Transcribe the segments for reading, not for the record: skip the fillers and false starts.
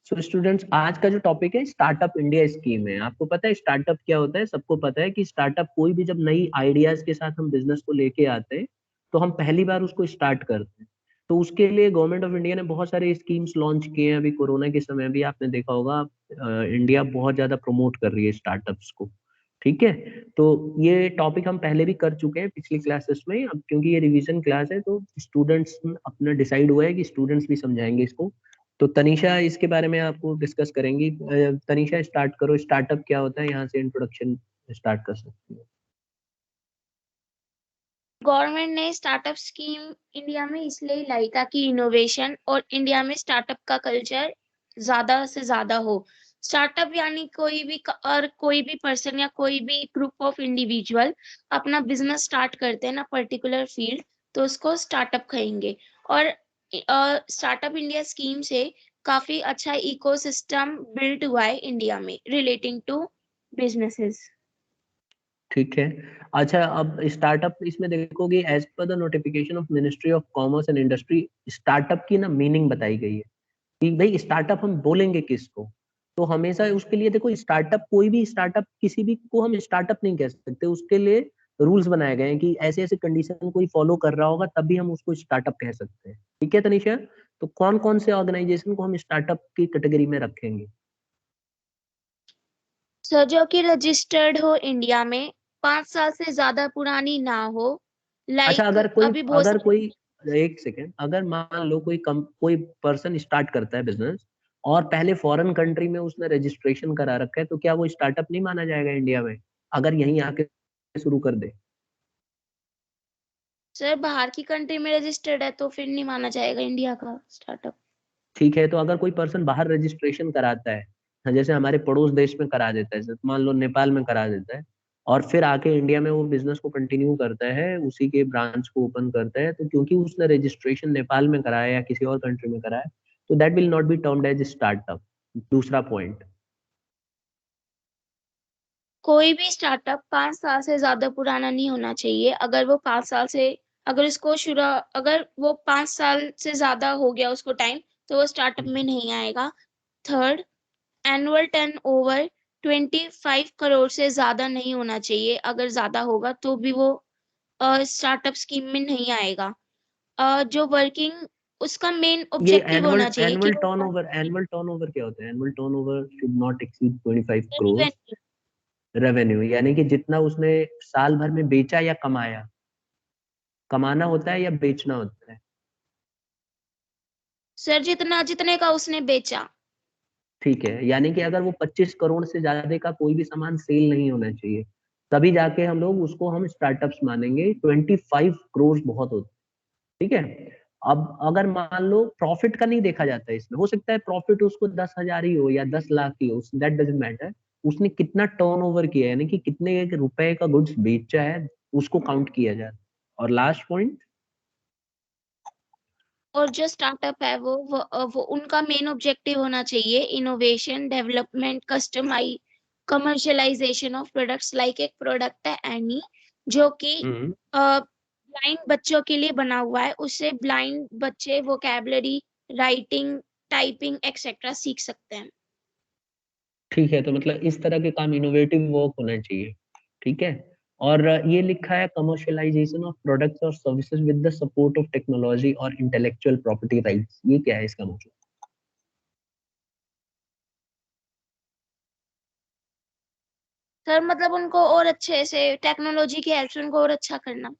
So students, आज का जो टॉपिक है स्टार्टअप इंडिया स्कीम है। आपको पता है स्टार्टअप क्या होता है? सबको पता है कि स्टार्टअप कोई भी जब नई आइडियाज के साथ हम बिजनेस को लेके आते हैं तो हम पहली बार उसको स्टार्ट करते हैं। तो उसके लिए गवर्नमेंट ऑफ इंडिया ने बहुत सारे स्कीम्स लॉन्च किए हैं। अभी कोरोना के समय भी आपने देखा होगा, इंडिया बहुत ज्यादा प्रमोट कर रही है स्टार्टअप्स को। ठीक है, तो ये टॉपिक हम पहले भी कर चुके हैं पिछली क्लासेस में। अब क्योंकि ये रिवीजन क्लास है तो स्टूडेंट्स अपना डिसाइड हुआ है कि स्टूडेंट्स भी समझाएंगे इसको। तो तनीषा इसके बारे में आपको डिस्कस करेंगी। तनीषा स्टार्ट करो, स्टार्टअप क्या होता है, यहाँ से इंट्रोडक्शन स्टार्ट कर सकती है। गवर्नमेंट ने स्टार्टअप स्कीम इंडिया में इसलिए लाई ताकि इनोवेशन और इंडिया में स्टार्टअप का कल्चर ज्यादा से ज्यादा हो। स्टार्टअप यानी कोई भी पर्सन या कोई भी ग्रुप ऑफ इंडिविजुअल अपना बिजनेस स्टार्ट करते हैं ना पर्टिकुलर फील्ड, तो उसको स्टार्टअप कहेंगे। और स्टार्टअप इंडिया स्कीम से काफी अच्छा इकोसिस्टम बिल्ड हुआ है इंडिया में रिलेटिंग टू बिजनेसेस। ठीक है। अच्छा, अब स्टार्टअप इसमें देखोगे as per the notification of ministry of commerce and industry, startup की ना मीनिंग बताई गई है कि भाई स्टार्टअप हम बोलेंगे किसको। तो हमेशा उसके लिए देखो, स्टार्टअप कोई भी स्टार्टअप किसी भी को हम स्टार्टअप नहीं कह सकते। उसके लिए रूल्स बनाए गए हैं कि ऐसे ऐसे कंडीशन कोई फॉलो कर रहा होगा तभी हम उसको स्टार्टअप कह सकते हैं। ठीक है तनिषा, तो कौन कौन से ऑर्गेनाइजेशन को हम स्टार्टअप की कैटेगरी में रखेंगे? सर, जो कि रजिस्टर्ड हो इंडिया में, 5 साल से ज्यादा पुरानी ना हो। अच्छा, लाइक अभी बहुत अगर सारे। कोई एक सेकेंड, अगर मान लो कोई पर्सन स्टार्ट करता है बिजनेस और पहले फॉरेन कंट्री में उसने रजिस्ट्रेशन करा रखा है, तो क्या वो स्टार्टअप नहीं माना जाएगा इंडिया में अगर यहीं आके शुरू कर दे? सर, बाहर की कंट्री में रजिस्टर्ड है तो फिर नहीं माना जाएगा इंडिया का स्टार्टअप। ठीक है, तो अगर कोई पर्सन बाहर रजिस्ट्रेशन कराता है, हाँ, जैसे हमारे पड़ोस देश में करा देता है, जैसे मान लो नेपाल में करा देता है, और फिर आके इंडिया में वो बिजनेस को कंटिन्यू करता है, उसी के ब्रांच को ओपन करता है, तो क्योंकि उसने रजिस्ट्रेशन नेपाल में कराया या किसी और कंट्री में कराया, तो that will not be termed as startup. दूसरा पॉइंट। कोई भी स्टार्टअप 5 साल से ज्यादा पुराना नहीं होना चाहिए। अगर वो 5 साल से ज्यादा हो गया उसको टाइम, तो वो स्टार्टअप में नहीं आएगा। थर्ड, एनुअल टर्नओवर 25 करोड़ से ज्यादा नहीं होना चाहिए। अगर ज्यादा होगा तो भी वो स्टार्टअप स्कीम में नहीं आएगा। जो वर्किंग उसका मेन ये ऑब्जेक्टिव एनुअल होना चाहिए कि एनुअल वो टर्नओवर एनुअल टर्नओवर क्या होता है? Annual turnover should not exceed 25 crore revenue। Revenue, यानी कि जितना उसने साल भर में बेचा या कमाया। कमाना होता है या बेचना होता है? सर, जितने का उसने बेचा। ठीक है, यानी कि अगर वो 25 करोड़ से ज्यादा का कोई भी सामान सेल नहीं होना चाहिए, तभी जाके हम लोग उसको हम स्टार्टअप्स मानेंगे। 25 करोड़ बहुत होता है। ठीक है। अब अगर मान लो प्रॉफिट का नहीं देखा जाता है इसमें, हो सकता है प्रॉफिट उसको 10,000 ही हो या 10 लाख ही हो, दैट डजेंट मैटर। उसने कितना टर्नओवर किया है, यानी कि कितने रुपए का गुड्स बेचा है, उसको काउंट किया जाता है। और लास्ट पॉइंट। और जो स्टार्टअप है वो उनका मेन ऑब्जेक्टिव होना चाहिए innovation, development, commercialisation of products. Like एक प्रोडक्ट है एनी, जो कि हम्म। ब्लाइंड बच्चों के लिए बना हुआ है। उससे ब्लाइंड बच्चे वोकैबुलरी, राइटिंग, टाइपिंग एक्सेट्रा सीख सकते हैं। ठीक है, तो मतलब इस तरह के काम, इनोवेटिव वर्क होना चाहिए। ठीक है। और ये लिखा है कमर्शियलाइजेशन ऑफ प्रोडक्ट्स और services with the support of technology और इंटेलेक्चुअल प्रॉपर्टी राइट्स, ये क्या है इसका मतलब? सर, मतलब उनको और अच्छे से टेक्नोलॉजी की हेल्प से उनको और अच्छा करना।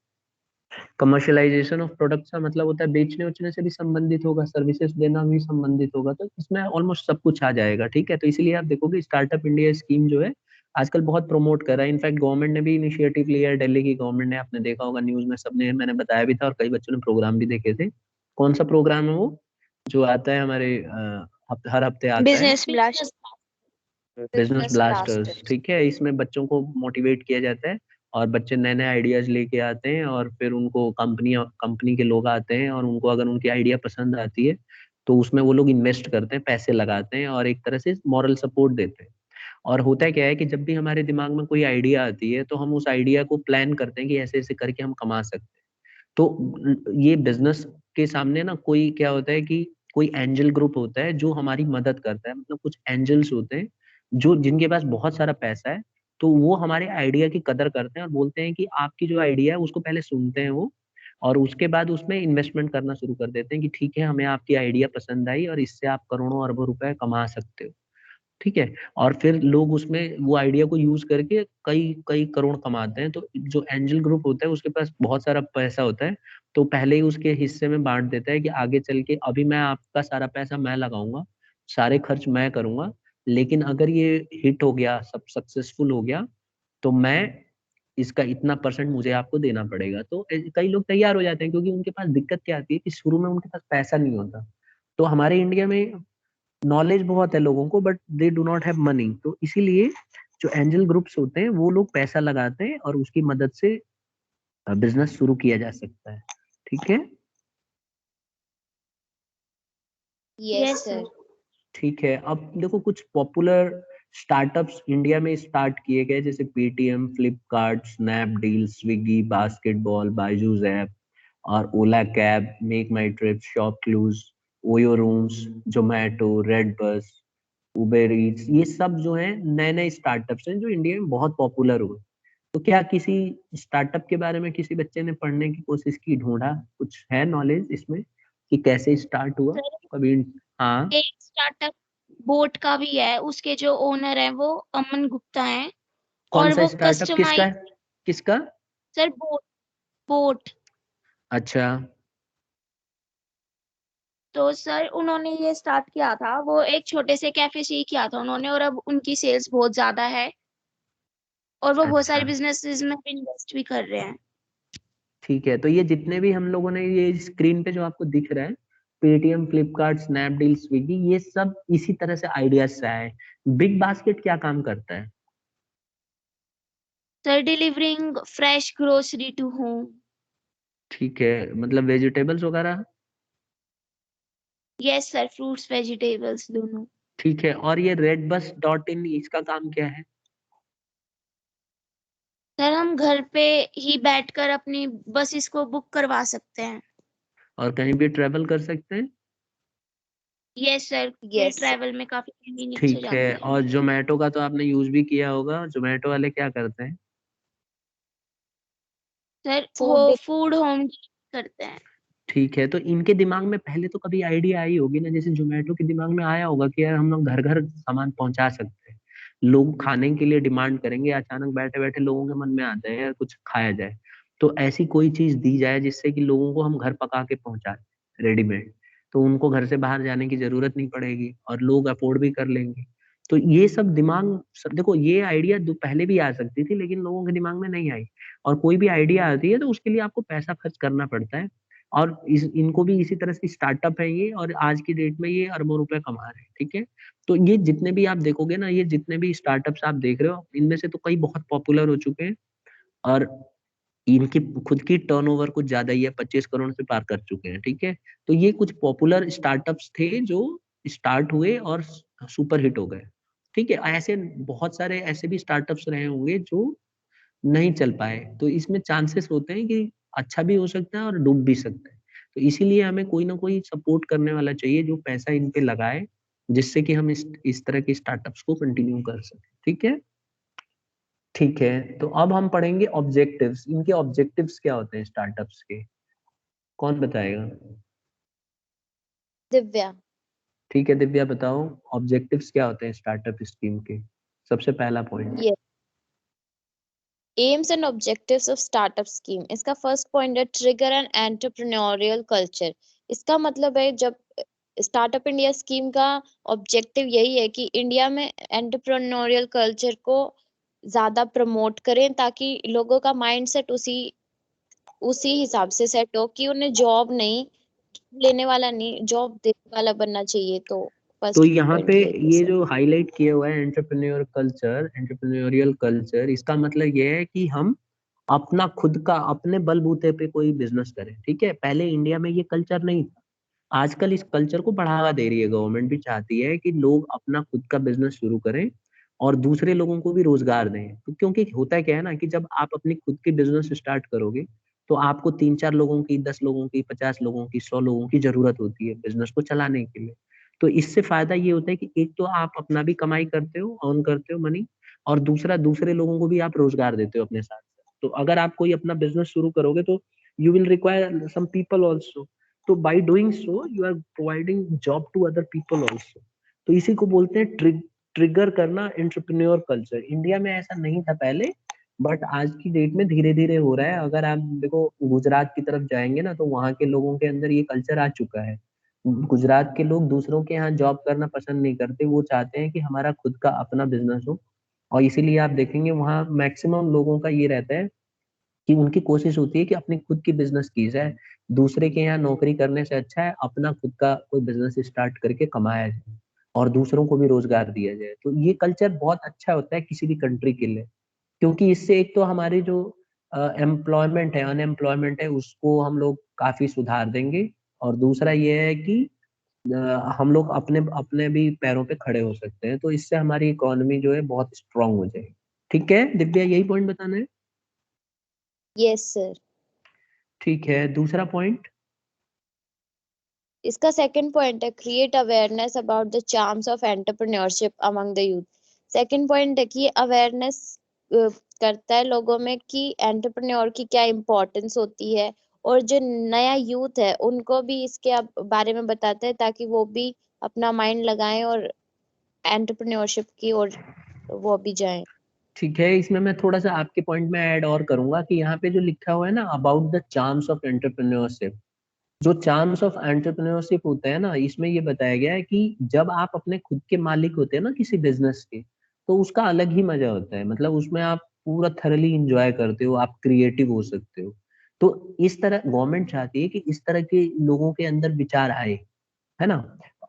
कमर्शियलाइजेशन ऑफ प्रोडक्ट्स का मतलब होता है बेचने उचने से भी संबंधित होगा, सर्विसेज देना भी संबंधित होगा, तो इसमें ऑलमोस्ट सब कुछ आ जाएगा। ठीक है, तो इसीलिए आप देखोगे स्टार्टअप इंडिया स्कीम जो है आजकल बहुत प्रमोट कर रहा है। इनफैक्ट गवर्नमेंट ने भी इनिशिएटिव लिया है, दिल्ली की गवर्नमेंट ने, आपने देखा होगा न्यूज में, सबने, मैंने बताया भी था और कई बच्चों ने प्रोग्राम भी देखे थे। कौन सा प्रोग्राम है वो जो आता है हमारे हर हफ्ते आता है? Business blast. Business business blasters. Blasters. ठीक है, इसमें बच्चों को मोटिवेट किया जाता है और बच्चे नए नए आइडियाज लेके आते हैं, और फिर उनको कंपनी के लोग आते हैं और उनको अगर उनकी आइडिया पसंद आती है तो उसमें वो लोग इन्वेस्ट करते हैं, पैसे लगाते हैं और एक तरह से मॉरल सपोर्ट देते हैं। और होता क्या है कि जब भी हमारे दिमाग में कोई आइडिया आती है तो हम उस आइडिया को प्लान करते हैं कि ऐसे ऐसे करके हम कमा सकते हैं। तो ये बिजनेस के सामने ना कोई क्या होता है कि कोई एंजल ग्रुप होता है जो हमारी मदद करता है, मतलब कुछ एंजल्स होते हैं जो जिनके पास बहुत सारा पैसा है, तो वो हमारे आइडिया की कदर करते हैं और बोलते हैं कि आपकी जो आइडिया है उसको पहले सुनते हैं वो, और उसके बाद उसमें इन्वेस्टमेंट करना शुरू कर देते हैं कि ठीक है, हमें आपकी आइडिया पसंद आई और इससे आप करोड़ों अरबों रुपए कमा सकते हो। ठीक है? और फिर लोग उसमें वो आइडिया को यूज़ करके कई कई करोड़ कमाते हैं। तो जो एंजल ग्रुप होता है उसके पास बहुत सारा पैसा होता है, तो पहले ही उसके हिस्से में बाँट देता है कि आगे चल के अभी मैं आपका सारा पैसा मैं लगाऊँगा, सारे खर्च मैं करूँगा, लेकिन अगर ये हिट हो गया, सब सक्सेसफुल हो गया, तो मैं इसका इतना परसेंट मुझे आपको देना पड़ेगा। तो कई लोग तैयार हो जाते हैं, क्योंकि उनके पास दिक्कत क्या आती है कि शुरू में उनके पास पैसा नहीं होता। तो हमारे इंडिया में नॉलेज बहुत है लोगों को, but they do not have money, तो इसीलिए जो एंजल ग्रुप्स होते हैं वो लोग पैसा लगाते हैं और उसकी मदद से बिजनेस शुरू किया जा सकता है। ठीक है? Yes yes sir. सर। ठीक है, अब देखो कुछ पॉपुलर स्टार्टअप्स इंडिया में स्टार्ट किए गए, जैसे Paytm, Flipkart, Snapdeal, Swiggy, basketball, Byju's app और Ola cab, make my trip, shop clues, OYO rooms, Zomato, red bus, Uber Eats, ये सब जो है नए नए स्टार्टअप्स हैं जो इंडिया में बहुत पॉपुलर हुए। तो क्या किसी स्टार्टअप के बारे में किसी बच्चे ने पढ़ने की कोशिश की, ढूंढा, कुछ है नॉलेज इसमें कि कैसे स्टार्ट हुआ सर कभी? हाँ। एक स्टार्टअप बोट का भी है, उसके जो ओनर है वो अमन गुप्ता हैं कौन और सा वो स्टार्टअप, किसका कस्टमाइज। है? किसका? Sir boat boat. अच्छा। तो सर उन्होंने ये स्टार्ट किया था, वो एक छोटे से कैफे से ही किया था उन्होंने, और अब उनकी सेल्स बहुत ज्यादा है और वो बहुत अच्छा, सारे बिजनेसेस में भी इन्वेस्ट भी कर रहे हैं। ठीक है, तो ये जितने भी हम लोगों ने ये स्क्रीन पे जो आपको दिख रहा है, पेटीएम, फ्लिपकार्ट, स्नैपडील, स्विगी, ये सब इसी तरह से आइडियाज से आए। बिग बास्केट क्या काम करता है? Sir delivering fresh grocery to home. ठीक है, मतलब वेजिटेबल्स वगैरह। यस सर, फ्रूट्स वेजिटेबल्स दोनों। ठीक है, और ये रेड बस डॉट इन, इसका काम क्या है? सर हम घर पे ही बैठकर अपनी बसेस को बुक करवा सकते हैं। और कहीं भी ट्रेवल कर सकते हैं? यस सर, ये यस सर। ट्रैवल में काफी कन्वीनियंस हो ठीक है, जाती है। और जोमेटो का तो आपने यूज भी किया होगा, जोमेटो वाले क्या करते हैं? सर वो फूड। फूड होम करते हैं। ठीक है, तो इनके दिमाग में पहले तो कभी आइडिया आई होगी ना, जैसे जोमेटो के दिमाग में आया होगा कि यार हम लोग घर घर सामान पहुंचा सकते हैं, लोग खाने के लिए डिमांड करेंगे, अचानक बैठे बैठे लोगों के मन में आता है यार कुछ खाया जाए, तो ऐसी कोई चीज दी जाए जिससे कि लोगों को हम घर पका के पहुंचाए रेडीमेड, तो उनको घर से बाहर जाने की जरूरत नहीं पड़ेगी और लोग अफोर्ड भी कर लेंगे। तो ये सब दिमाग सब, देखो ये आइडिया पहले भी आ सकती थी लेकिन लोगों के दिमाग में नहीं आई। और कोई भी आइडिया आती है तो उसके लिए आपको पैसा खर्च करना पड़ता है, और इनको भी इसी तरह से स्टार्टअप है ये, और आज की डेट में ये अरबों रुपए कमा रहे हैं। ठीक है? तो ये जितने भी आप देखोगे ना, ये जितने भी स्टार्टअप्स आप देख रहे हो, इनमें से तो कई बहुत पॉपुलर हो चुके हैं, और इनकी खुद की टर्नओवर कुछ ज्यादा ही है, 25 करोड़ से पार कर चुके हैं। ठीक है? तो ये कुछ पॉपुलर स्टार्टअप्स थे जो स्टार्ट हुए और सुपर हिट हो गए। ठीक है? ऐसे बहुत सारे ऐसे भी स्टार्टअप्स रहे होंगे जो नहीं चल पाए, तो इसमें चांसेस होते हैं कि अच्छा भी हो सकता है और डूब भी सकता है। तो इसीलिए हमें कोई ना कोई सपोर्ट करने वाला चाहिए जो पैसा इन पे लगाए, जिससे कि हम इस तरह के स्टार्टअप्स को कंटिन्यू कर सकें। ठीक है? ठीक है, तो अब हम पढ़ेंगे ऑब्जेक्टिव्स। इनके ऑब्जेक्टिव्स क्या होते हैं स्टार्टअप्स के? कौन बताएगा? दिव्या। ठीक है, दिव्या बताओ, ऑब्जेक्टिव्स क्या होते हैं स्टार्टअप स्कीम के? सबसे पहला point. Yes. AIIMS and objectives of startup scheme, इसका फर्स्ट पॉइंट है ट्रिगर एंड एंटरप्रेन्योरियल कल्चर। इसका मतलब है जब स्टार्टअप इंडिया स्कीम का ऑब्जेक्टिव यही है कि इंडिया में एंटरप्रेन्योरियल कल्चर को ज्यादा प्रमोट करें ताकि लोगों का माइंडसेट उसी उसी हिसाब से सेट हो कि उन्हें जॉब नहीं लेने वाला नहीं, जॉब देने वाला बनना चाहिए। तो तो फर्स्ट यहाँ पे पॉइंट यही है ये सर। जो हाईलाइट किया हुआ है एंटरप्रेन्योर कल्चर, एंटरप्रेन्योरियल कल्चर, इसका मतलब ये है कि हम अपना खुद का अपने बलबूते पे कोई बिजनेस करें। ठीक है? पहले इंडिया में ये कल्चर नहीं था, आजकल इस कल्चर को बढ़ावा दे रही है गवर्नमेंट, भी चाहती है कि लोग अपना खुद का बिजनेस शुरू करें और दूसरे लोगों को भी रोजगार दें। तो क्योंकि होता क्या है ना कि जब आप अपनी खुद की बिजनेस स्टार्ट करोगे तो आपको 3-4 लोगों की, 10 लोगों की, 50 लोगों की, 100 लोगों की जरूरत होती है बिजनेस को चलाने के लिए। तो इससे फायदा ये होता है कि एक तो आप अपना भी कमाई करते हो, अर्न करते हो मनी, और दूसरा दूसरे लोगों को भी आप रोजगार देते हो अपने साथ साथ। तो अगर आप कोई अपना बिजनेस शुरू करोगे तो you will require some people also, तो by doing so you are providing job to other people also. तो इसी को बोलते हैं ट्रिगर करना एंटरप्रेन्योर कल्चर। इंडिया में ऐसा नहीं था पहले, बट आज की डेट में धीरे धीरे हो रहा है। अगर आप देखो गुजरात की तरफ जाएंगे ना, तो वहाँ के लोगों के अंदर ये कल्चर आ चुका है। गुजरात के लोग दूसरों के यहाँ जॉब करना पसंद नहीं करते, वो चाहते हैं कि हमारा खुद का अपना बिजनेस हो। और इसीलिए आप देखेंगे वहाँ मैक्सिमम लोगों का ये रहता है कि उनकी कोशिश होती है कि अपनी खुद की बिजनेस की जाए। दूसरे के यहाँ नौकरी करने से अच्छा है अपना खुद का कोई बिजनेस स्टार्ट करके कमाया जाए और दूसरों को भी रोजगार दिया जाए। तो ये कल्चर बहुत अच्छा होता है किसी भी कंट्री के लिए, क्योंकि इससे एक तो हमारी जो एम्प्लॉयमेंट है, अनएम्प्लॉयमेंट है, उसको हम लोग काफी सुधार देंगे। और दूसरा ये है कि हम लोग अपने अपने भी पैरों पे खड़े हो सकते हैं। तो इससे हमारी इकोनॉमी जो है बहुत स्ट्रांग हो जाएगी। ठीक है दिव्या, यही पॉइंट बताना है? Yes sir. ठीक है, दूसरा पॉइंट। इसका सेकंड पॉइंट है create awareness about the charms of entrepreneurship among the youth. Second point है कि अवेयरनेस करता है लोगों में कि एंटरप्रेन्योर की क्या इम्पोर्टेंस होती है, और जो नया यूथ है उनको भी इसके बारे में बताता है ताकि वो भी अपना माइंड लगाएं और एंटरप्रेन्योरशिप की ओर वो भी जाएं। ठीक है, इसमें मैं थोड़ा सा आपके पॉइंट में ऐड और करूंगा कि यहाँ पे जो लिखा हुआ है ना, about the charms of entrepreneurship, जो चार्म्स ऑफ एंटरप्रेन्योरशिप होता है ना, इसमें ये बताया गया है कि जब आप अपने खुद के मालिक होते हैं ना किसी बिजनेस के, तो उसका अलग ही मजा होता है। मतलब उसमें आप पूरा थरली इंजॉय करते हो, आप क्रिएटिव हो सकते हो। तो इस तरह गवर्नमेंट चाहती है कि इस तरह के लोगों के अंदर विचार आए, है ना,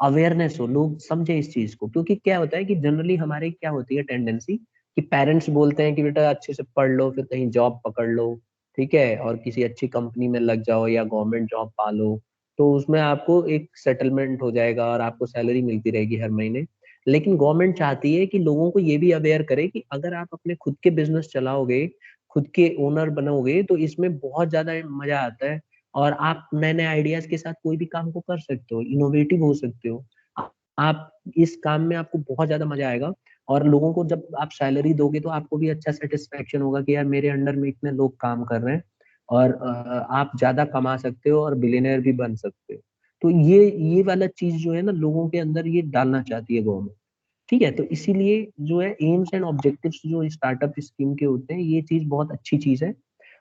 अवेयरनेस हो, लोग समझे इस चीज को। क्योंकि क्या होता है कि जनरली हमारे क्या होती है टेंडेंसी कि पेरेंट्स बोलते हैं कि बेटा अच्छे से पढ़ लो, फिर कहीं जॉब पकड़ लो, ठीक है, और किसी अच्छी कंपनी में लग जाओ या गवर्नमेंट जॉब पा लो, तो उसमें आपको एक सेटलमेंट हो जाएगा और आपको सैलरी मिलती रहेगी हर महीने। लेकिन गवर्नमेंट चाहती है कि लोगों को ये भी अवेयर करे कि अगर आप अपने खुद के बिजनेस चलाओगे, खुद के ओनर बनोगे, तो इसमें बहुत ज्यादा मजा आता है। और आप नए नए आइडियाज के साथ कोई भी काम को कर सकते हो, इनोवेटिव हो सकते हो। आप इस काम में आपको बहुत ज्यादा मजा आएगा। और लोगों को जब आप सैलरी दोगे तो आपको भी अच्छा सेटिस्फेक्शन होगा कि यार मेरे अंडर में इतने लोग काम कर रहे हैं। और आप ज्यादा कमा सकते हो और बिलियनर भी बन सकते हो। तो ये वाला चीज जो है ना, लोगों के अंदर ये डालना चाहती है गवर्नमेंट। ठीक है, तो इसीलिए जो है एम्स एंड ऑब्जेक्टिव्स जो स्टार्टअप स्कीम के होते हैं, ये चीज बहुत अच्छी चीज है।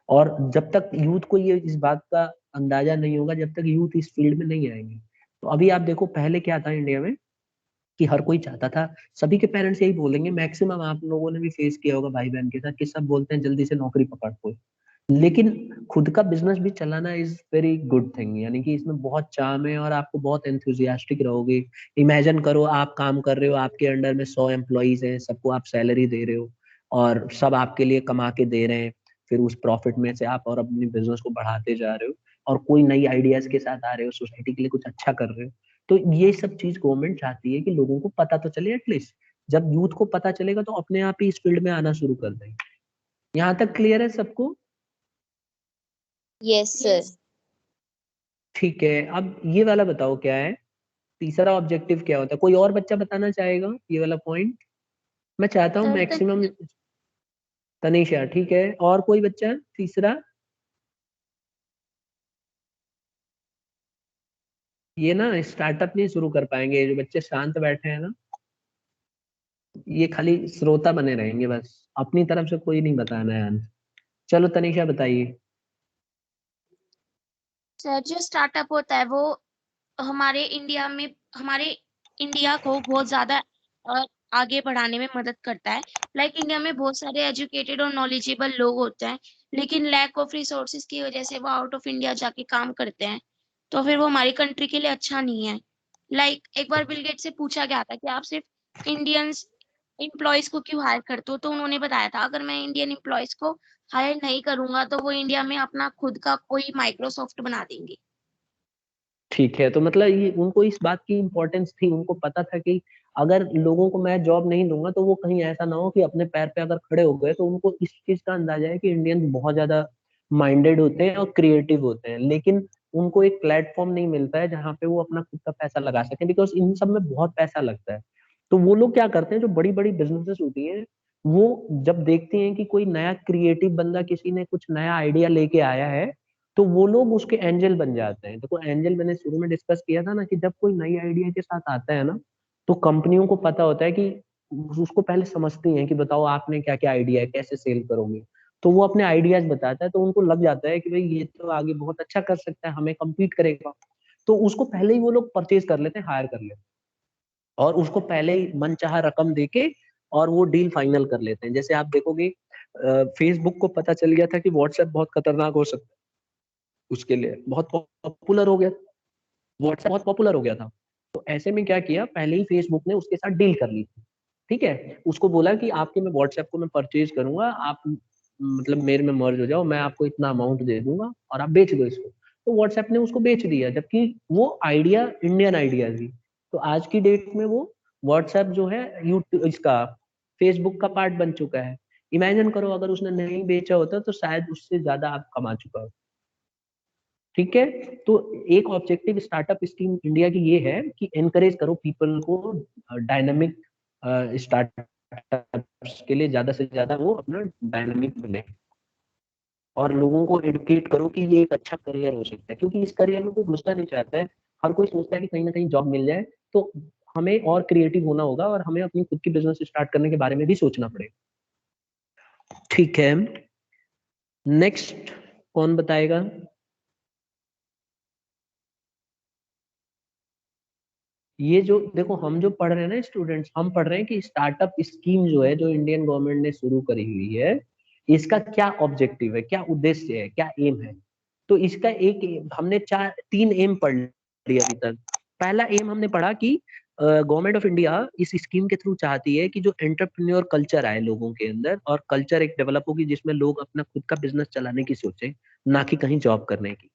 और जब तक यूथ को ये इस बात का अंदाजा नहीं होगा, जब तक यूथ इस फील्ड में नहीं आएंगे। तो अभी आप देखो पहले क्या था इंडिया में कि हर कोई चाहता था, सभी के पेरेंट्स यही बोलेंगे, मैक्सिमम आप लोगों ने भी फेस किया होगा भाई बहन के साथ, कि सब बोलते हैं जल्दी से नौकरी पकड़ कोई। लेकिन खुद का बिजनेस भी चलाना इज वेरी गुड थिंग, यानी कि इसमें बहुत चार्म है और आपको बहुत एंथुजियास्टिक रहोगे। इमेजिन करो आप काम कर रहे हो, आपके अंडर में 100 एम्प्लॉइज हैं, सबको आप सैलरी दे रहे हो और सब आपके लिए कमा के दे रहे हैं। फिर उस प्रॉफिट में से आप और अपने बिजनेस को बढ़ाते जा रहे हो और कोई नई आइडियाज के साथ आ रहे हो, सोसाइटी के लिए कुछ अच्छा कर रहे हो। तो ये सब चीज गवर्नमेंट चाहती है कि लोगों को पता तो चले एटलीस्ट। जब यूथ को पता चलेगा तो अपने आप ही इस फील्ड में आना शुरू कर देंगे। यहाँ तक क्लियर है सबको? Yes sir. ठीक है, अब ये वाला बताओ क्या है, तीसरा ऑब्जेक्टिव क्या होता है? कोई और बच्चा बताना चाहेगा ये वाला पॉइंट? मैं चाहता हूँ सर मैक्सिमम। तनीषा, ठीक है, और कोई बच्चा तीसरा? ये ना स्टार्टअप नहीं शुरू कर पाएंगे जो बच्चे शांत बैठे हैं ना, ये खाली श्रोता बने रहेंगे बस, अपनी तरफ से कोई नहीं बताना है आंसर। चलो तनीषा बताइए। सर जो स्टार्टअप होता है वो हमारे इंडिया में हमारे इंडिया को बहुत ज्यादा अ, आगे बढ़ाने में मदद करता है। लाइक इंडिया में बहुत सारे एजुकेटेड और नॉलेजेबल लोग होते हैं, लेकिन लैक ऑफ रिसोर्सेज की वजह से वो आउट ऑफ इंडिया जाके काम करते हैं, तो फिर वो हमारी कंट्री के लिए अच्छा नहीं है। लाइक एक बार बिल गेट से पूछा गया था कि आप सिर्फ इंडियंस एम्प्लॉयज को क्यों हायर करते हो, तो उन्होंने बताया था अगर मैं इंडियन एम्प्लॉयज को हायर नहीं करूंगा तो वो इंडिया में अपना खुद का कोई माइक्रोसॉफ्ट बना देंगे। ठीक है, तो मतलब ये उनको इस बात की इम्पोर्टेंस थी, उनको पता था कि अगर लोगों को मैं जॉब नहीं दूंगा तो वो कहीं ऐसा ना हो कि अपने पैर पे अगर खड़े हो गए, तो उनको इस चीज का अंदाजा है कि इंडियंस बहुत ज्यादा माइंडेड होते हैं और क्रिएटिव होते हैं, लेकिन उनको एक प्लेटफॉर्म नहीं मिलता है जहाँ पे वो अपना खुद का पैसा लगा सके, बिकॉज इन सब में बहुत पैसा लगता है। तो वो लोग क्या करते हैं, जो बड़ी बड़ी बिजनेसेस होती हैं, वो जब देखते हैं कि कोई नया क्रिएटिव बंदा, किसी ने कुछ नया आइडिया लेके आया है, तो वो लोग उसके एंजल बन जाते हैं। देखो एंजल मैंने शुरू में डिस्कस किया था ना, कि जब कोई नई आइडिया के साथ आता है ना, तो कंपनियों को पता होता है कि उसको पहले समझती हैं कि बताओ आपने क्या क्या आइडिया है, कैसे सेल करोगे। तो वो अपने आइडियाज बताता है, तो उनको लग जाता है कि भाई ये तो आगे बहुत अच्छा कर सकता है, हमें कम्पीट करेगा। तो उसको पहले ही वो लोग परचेज कर लेते हैं, हायर कर लेते हैं, और उसको पहले ही मनचाहा रकम देके और वो डील फाइनल कर लेते हैं। जैसे आप देखोगे, फेसबुक को पता चल गया था कि व्हाट्सएप बहुत खतरनाक हो सकता है, उसके लिए बहुत पॉपुलर हो गया, व्हाट्सएप बहुत पॉपुलर हो गया था। तो ऐसे में क्या किया, पहले ही फेसबुक ने उसके साथ डील कर ली थी। ठीक है, उसको बोला कि आपके मैं व्हाट्सएप को मैं परचेज करूंगा, आप मतलब मेरे में मर्ज हो जाओ, मैं आपको इतना अमाउंट दे दूंगा और आप बेच दो इसको। तो व्हाट्सएप ने उसको बेच दिया, जबकि वो आइडिया इंडियन आइडिया थी। तो आज की डेट में वो व्हाट्सएप जो है यूट्यूब इसका फेसबुक का पार्ट बन चुका है। इमेजिन करो, अगर उसने नहीं बेचा होता तो शायद उससे ज्यादा आप कमा चुका हो। ठीक है, तो एक ऑब्जेक्टिव स्टार्टअप स्कीम इंडिया की ये है कि एनकरेज करो पीपल को डायनामिक स्टार्टअप्स के लिए, ज्यादा से ज्यादा वो अपना डायनामिक बने, और लोगों को एडुकेट करो कि ये एक अच्छा करियर हो सकता है, क्योंकि इस करियर में कोई घुसना नहीं चाहता है। हर कोई सोचता है कि कहीं ना कहीं जॉब मिल जाए। तो हमें और क्रिएटिव होना होगा, और हमें अपनी खुद की बिजनेस स्टार्ट करने के बारे में भी सोचना पड़ेगा। ठीक है, नेक्स्ट कौन बताएगा? ये जो देखो, हम जो पढ़ रहे हैं ना स्टूडेंट्स, हम पढ़ रहे हैं कि स्टार्टअप स्कीम जो है, जो इंडियन गवर्नमेंट ने शुरू करी हुई है, इसका क्या ऑब्जेक्टिव है, क्या उद्देश्य है, क्या एम है। तो इसका हमने तीन एम पढ़ लिया अभी तक। पहला एम हमने पढ़ा कि गवर्नमेंट ऑफ इंडिया इस स्कीम के थ्रू चाहती है कि जो एंटरप्रेन्योर कल्चर आए लोगों के अंदर, और कल्चर एक डेवलप होगी जिसमें लोग अपना खुद का बिजनेस चलाने की सोचे, ना कि कहीं जॉब करने की।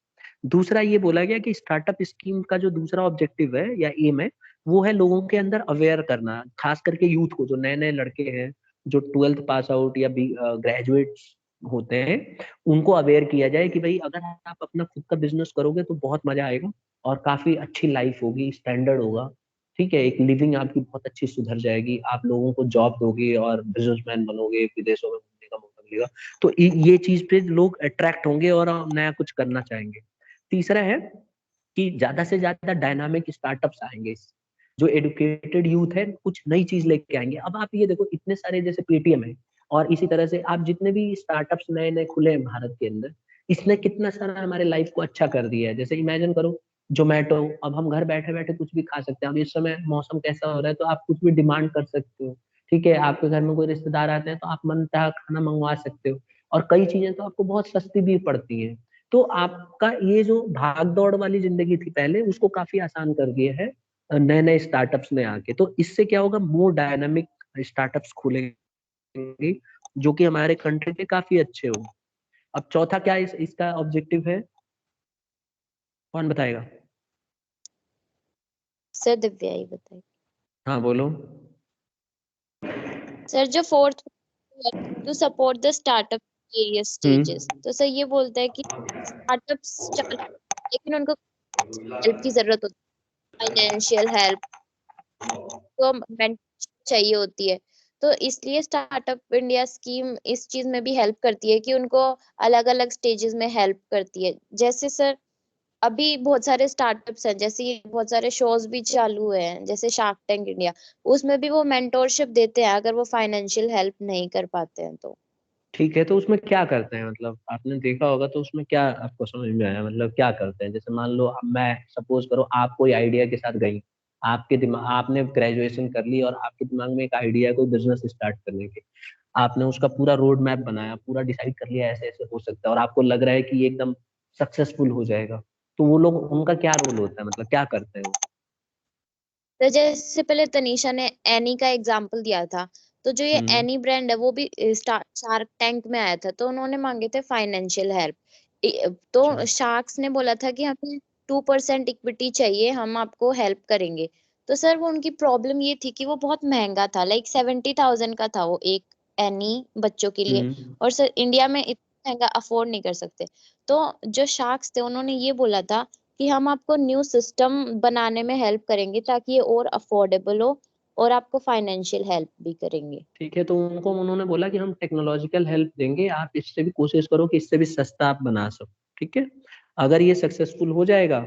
दूसरा ये बोला गया कि स्टार्टअप स्कीम का जो दूसरा ऑब्जेक्टिव है या एम है, वो है लोगों के अंदर अवेयर करना, खास करके यूथ को, जो नए नए लड़के हैं, जो 12th पास आउट या ग्रेजुएट होते हैं, उनको अवेयर किया जाए कि भाई अगर आप अपना खुद का बिजनेस करोगे तो बहुत मजा आएगा, और काफी अच्छी लाइफ होगी, स्टैंडर्ड होगा। ठीक है, एक लिविंग आपकी बहुत अच्छी सुधर जाएगी, आप लोगों को जॉब दोगे और बिजनेसमैन बनोगे, विदेशों में घूमने का मौका मिलेगा। तो ये चीज पे लोग अट्रैक्ट होंगे और नया कुछ करना चाहेंगे। तीसरा है कि ज्यादा से ज्यादा डायनामिक स्टार्टअप्स आएंगे, जो एडुकेटेड यूथ है कुछ नई चीज लेके आएंगे। अब आप ये देखो, इतने सारे जैसे पेटीएम है, और इसी तरह से आप जितने भी स्टार्टअप्स नए नए खुले हैं भारत के अंदर, इसने कितना सारा हमारे लाइफ को अच्छा कर दिया है। जैसे इमेजिन करो, जोमेटो, अब हम घर बैठे बैठे कुछ भी खा सकते हैं। अब इस समय मौसम कैसा हो रहा है, तो आप कुछ भी डिमांड कर सकते हो। ठीक है, आपके घर में कोई रिश्तेदार आते हैं तो आप मनचाहा खाना मंगवा सकते हो, और कई चीजें तो आपको बहुत सस्ती भी पड़ती हैं। तो आपका ये जो भाग दौड़ वाली जिंदगी थी पहले, उसको काफी आसान कर दिया है नए नए स्टार्टअप्स ने आके। तो इससे क्या होगा, मोर डायनामिक स्टार्टअप्स खुलेंगे, जो कि हमारे कंट्री के काफी अच्छे हो। अब चौथा क्या इसका ऑब्जेक्टिव है, कौन बताएगा? सर दिव्या ही बताइए। हाँ बोलो। सर जो fourth to support the startup various stages, hmm. तो सर ये बोलता है कि स्टार्टअप्स चल, लेकिन उनको हेल्प की जरूरत होती है, फाइनेंशियल हेल्प, तो मेंटरशिप चाहिए होती है। तो इसलिए स्टार्टअप इंडिया स्कीम इस चीज में भी हेल्प करती है कि उनको अलग अलग स्टेजेस में हेल्प करती है। जैसे सर अभी बहुत सारे स्टार्टअप्स हैं, जैसे ये बहुत सारे शोज भी चालू हुए हैं, जैसे शार्क टैंक इंडिया, उसमें भी वो मेंटोरशिप देते हैं अगर वो फाइनेंशियल हेल्प नहीं कर पाते हैं तो। ठीक है, तो उसमें क्या करते हैं, मतलब आपने देखा होगा, तो उसमें क्या आपको समझ में आया, मतलब क्या करते हैं? जैसे मान लो मैं सपोज करो, आप कोई आइडिया के साथ गई, आपके दिमाग, आपने ग्रेजुएशन कर ली और आपके दिमाग में एक आइडिया है कोई बिजनेस स्टार्ट करने की। आपने उसका पूरा रोड मैप बनाया, पूरा डिसाइड कर लिया ऐसे ऐसे हो सकता है, और आपको लग रहा है कि ये एकदम सक्सेसफुल हो जाएगा। तो वो लोग, उनका क्या रोल होता है, मतलब क्या करते हैं वो? तो जैसे पहले तनीषा ने एनी का एग्जाम्पल दिया था, तो जो ये हम्म। एनी ब्रांड है वो भी शार्क टैंक में आया था, तो उन्होंने मांगे थे फाइनेंशियल हेल्प। अच्छा। तो शार्क्स ने बोला था कि हमें 2% इक्विटी चाहिए, हम आपको हेल्प करेंगे। तो सर वो उनकी प्रॉब्लम ये थी कि वो बहुत महंगा था, लाइक 70,000 का था वो एक एनी बच्चों के लिए। हम्म। और सर इंडिया में महंगा अफोर्ड नहीं कर सकते। तो जो शार्क्स थे उन्होंने ये बोला था कि हम आपको न्यू सिस्टम बनाने में हेल्प करेंगे ताकि ये और अफोर्डेबल हो, और आपको फाइनेंशियल हेल्प भी करेंगे। ठीक है, तो उनको उन्होंने बोला कि हम टेक्नोलॉजिकल हेल्प देंगे, आप इससे भी कोशिश करो कि इससे भी सस्ता आप बना सको। ठीक है, अगर ये सक्सेसफुल हो जाएगा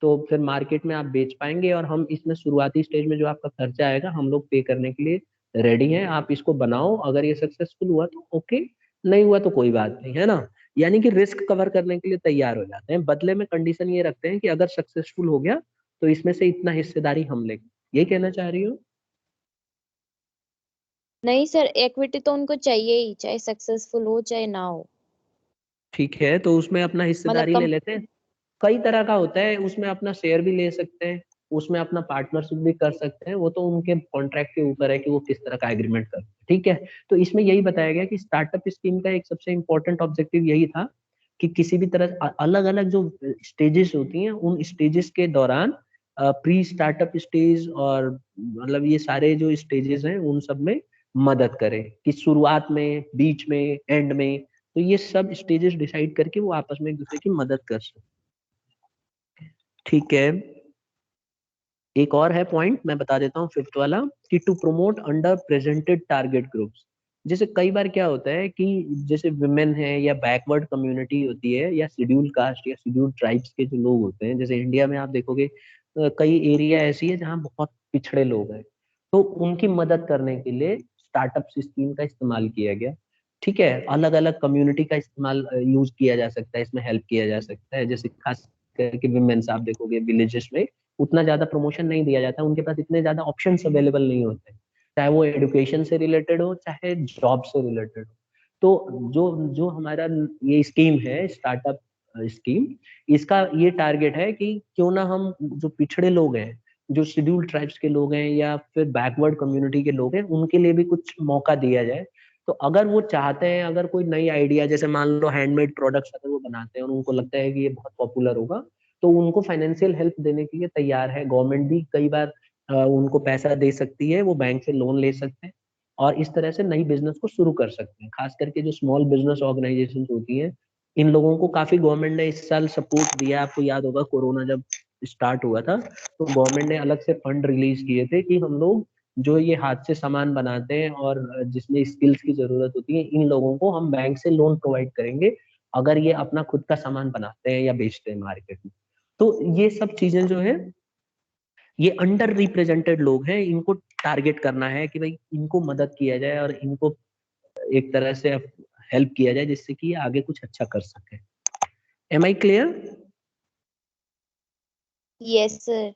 तो फिर मार्केट में आप बेच पाएंगे, और हम इसमें शुरुआती स्टेज में जो आपका खर्चा आएगा हम लोग पे करने के लिए रेडी हैं। आप इसको बनाओ, अगर ये सक्सेसफुल हुआ तो ओके, नहीं हुआ तो कोई बात नहीं, है ना। यानी कि रिस्क कवर करने के लिए तैयार हो जाते हैं, बदले में कंडीशन ये रखते हैं कि अगर सक्सेसफुल हो गया तो इसमें से इतना हिस्सेदारी हम लेंगे। ये कहना चाह रही हो? नहीं सर, इक्विटी तो उनको चाहिए ही, चाहे सक्सेसफुल हो चाहे ना हो। ठीक है, तो उसमें अपना मतलब हिस्सेदारी ले लेते हैं। कई तरह का होता है, उसमें अपना शेयर भी ले सकते हैं, उसमें अपना पार्टनरशिप भी कर सकते हैं, वो तो उनके कॉन्ट्रैक्ट के ऊपर है कि वो किस तरह का एग्रीमेंट करते हैं। ठीक है, तो इसमें यही बताया गया कि स्टार्टअप स्कीम का एक सबसे इम्पोर्टेंट ऑब्जेक्टिव यही था कि किसी भी तरह अलग अलग जो स्टेजेस होती हैं उन स्टेजेस के दौरान, प्री स्टार्टअप स्टेज और मतलब ये सारे जो स्टेजेस हैं उन सब में मदद करें, कि शुरुआत में, बीच में, एंड में, तो ये सब स्टेजेस डिसाइड करके वो आपस में एक दूसरे की मदद कर सकते। ठीक है, एक और है पॉइंट मैं बता देता हूँ, फिफ्थ वाला, कि to promote under presented target groups. जैसे कई बार क्या होता है कि जैसे विमेन है या बैकवर्ड कम्युनिटी होती है या शेड्यूल कास्ट या शेड्यूल ट्राइब्स के जो लोग होते हैं, जैसे इंडिया में आप देखोगे कई एरिया ऐसी है जहाँ बहुत पिछड़े लोग हैं, तो उनकी मदद करने के लिए स्टार्टअप स्कीम का इस्तेमाल किया गया। ठीक है, अलग अलग कम्युनिटी का इस्तेमाल यूज किया जा सकता है, इसमें हेल्प किया जा सकता है। जैसे खास करके विमेन्स आप देखोगे विलेजेस में उतना ज्यादा प्रमोशन नहीं दिया जाता, उनके पास इतने ज्यादा ऑप्शंस अवेलेबल नहीं होते, चाहे वो एजुकेशन से रिलेटेड हो चाहे जॉब से रिलेटेड हो। तो जो जो हमारा ये स्कीम है स्टार्टअप स्कीम, इसका ये टारगेट है कि क्यों ना हम जो पिछड़े लोग हैं, जो शेड्यूल ट्राइब्स के लोग हैं या फिर बैकवर्ड कम्युनिटी के लोग हैं, उनके लिए भी कुछ मौका दिया जाए। तो अगर वो चाहते हैं, अगर कोई नई आइडिया, जैसे मान लो हैंडमेड प्रोडक्ट्स अगर वो बनाते हैं और उनको लगता है कि ये बहुत पॉपुलर होगा, तो उनको फाइनेंशियल हेल्प देने के लिए तैयार है। गवर्नमेंट भी कई बार उनको पैसा दे सकती है, वो बैंक से लोन ले सकते हैं और इस तरह से नई बिजनेस को शुरू कर सकते हैं। खास करके जो स्मॉल बिजनेस ऑर्गेनाइजेशन होती हैं, इन लोगों को काफी गवर्नमेंट ने इस साल सपोर्ट दिया। आपको याद होगा कोरोना जब स्टार्ट हुआ था तो गवर्नमेंट ने अलग से फंड रिलीज किए थे कि हम लोग जो ये हाथ से सामान बनाते हैं और जिसमें स्किल्स की जरूरत होती है, इन लोगों को हम बैंक से लोन प्रोवाइड करेंगे अगर ये अपना खुद का सामान बनाते हैं या बेचते हैं मार्केट में। तो ये सब चीजें जो है, ये अंडर रिप्रेजेंटेड लोग हैं, इनको टारगेट करना है कि भाई इनको मदद किया जाए और इनको एक तरह से हेल्प किया जाए जिससे कि ये आगे कुछ अच्छा कर सके। Am I clear? Yes sir.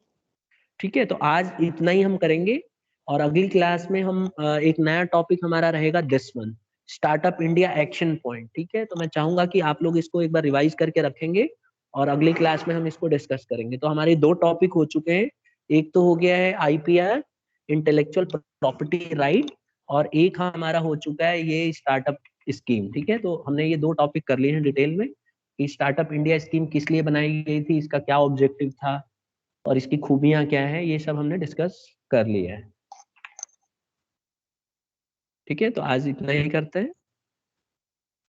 ठीक है, तो आज इतना ही हम करेंगे और अगली क्लास में हम एक नया टॉपिक हमारा रहेगा this one, startup India action point. ठीक है, तो मैं चाहूंगा कि आप लोग इसको एक बार रिवाइज करके रखेंगे और अगली क्लास में हम इसको डिस्कस करेंगे। तो हमारे दो टॉपिक हो चुके हैं, एक तो हो गया है आईपीआर, इंटेलेक्चुअल प्रॉपर्टी राइट, और एक हमारा हो चुका है ये स्टार्टअप स्कीम। ठीक है, तो हमने ये दो टॉपिक कर लिए हैं डिटेल में कि स्टार्टअप इंडिया स्कीम किस लिए बनाई गई थी, इसका क्या ऑब्जेक्टिव था और इसकी खूबियां क्या है, ये सब हमने डिस्कस कर लिया है। ठीक है, तो आज इतना ही करते हैं।